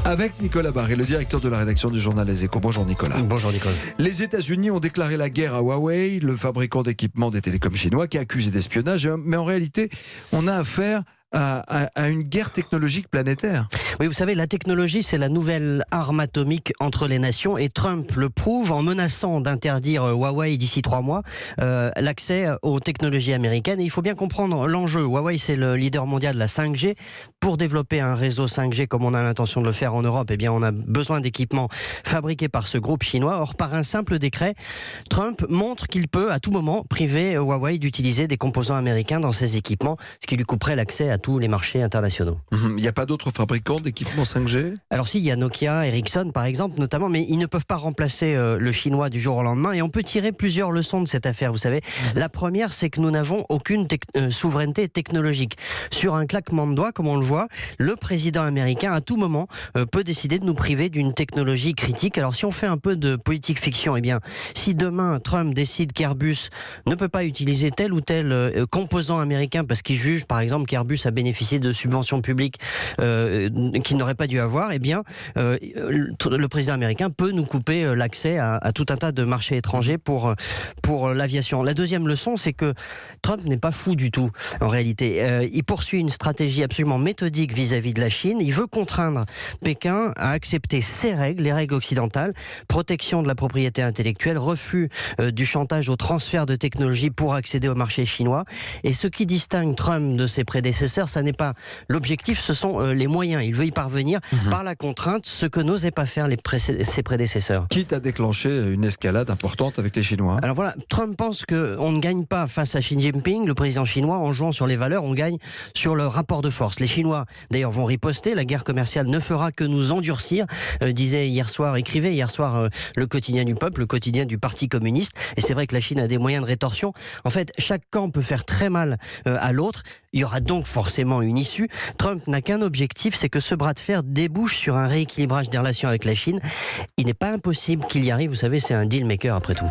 Avec Nicolas Barré, le directeur de la rédaction du journal Les Échos. Bonjour Nicolas. Bonjour Nicolas. Les États-Unis ont déclaré la guerre à Huawei, le fabricant d'équipements des télécoms chinois, qui est accusé d'espionnage. Mais en réalité, on a affaire à une guerre technologique planétaire. Oui, vous savez, la technologie, c'est la nouvelle arme atomique entre les nations, et Trump le prouve en menaçant d'interdire Huawei d'ici 3 mois l'accès aux technologies américaines. Et il faut bien comprendre l'enjeu. Huawei, c'est le leader mondial de la 5G. Pour développer un réseau 5G comme on a l'intention de le faire en Europe, eh bien, on a besoin d'équipements fabriqués par ce groupe chinois. Or, par un simple décret, Trump montre qu'il peut à tout moment priver Huawei d'utiliser des composants américains dans ses équipements, ce qui lui couperait l'accès à tous les marchés internationaux. Il n'y a pas d'autres fabricants d'équipements 5G ? Alors si, il y a Nokia, Ericsson par exemple notamment, mais ils ne peuvent pas remplacer le chinois du jour au lendemain, et on peut tirer plusieurs leçons de cette affaire, vous savez. La première, c'est que nous n'avons aucune souveraineté technologique. Sur un claquement de doigts, comme on le voit, le président américain à tout moment peut décider de nous priver d'une technologie critique. Alors si on fait un peu de politique fiction, eh bien, si demain Trump décide qu'Airbus ne peut pas utiliser tel ou tel composant américain parce qu'il juge par exemple qu'Airbus a bénéficié de subventions publiques qu'il n'aurait pas dû avoir, eh bien, le président américain peut nous couper l'accès à tout un tas de marchés étrangers pour l'aviation. La deuxième leçon, c'est que Trump n'est pas fou du tout, en réalité. Il poursuit une stratégie absolument méthodique vis-à-vis de la Chine. Il veut contraindre Pékin à accepter ses règles, les règles occidentales, protection de la propriété intellectuelle, refus du chantage au transfert de technologies pour accéder au marché chinois. Et ce qui distingue Trump de ses prédécesseurs, ça n'est pas l'objectif, ce sont les moyens. Il veut y parvenir par la contrainte, ce que n'osaient pas faire ses prédécesseurs. Quitte à déclencher une escalade importante avec les Chinois. Alors voilà, Trump pense qu'on ne gagne pas face à Xi Jinping, le président chinois, en jouant sur les valeurs, on gagne sur le rapport de force. Les Chinois, d'ailleurs, vont riposter. La guerre commerciale ne fera que nous endurcir, écrivait hier soir le quotidien du peuple, le quotidien du Parti communiste. Et c'est vrai que la Chine a des moyens de rétorsion. En fait, chaque camp peut faire très mal à l'autre. Il y aura donc forcément une issue. Trump n'a qu'un objectif, c'est que ce bras de fer débouche sur un rééquilibrage des relations avec la Chine. Il n'est pas impossible qu'il y arrive, vous savez, c'est un deal maker après tout.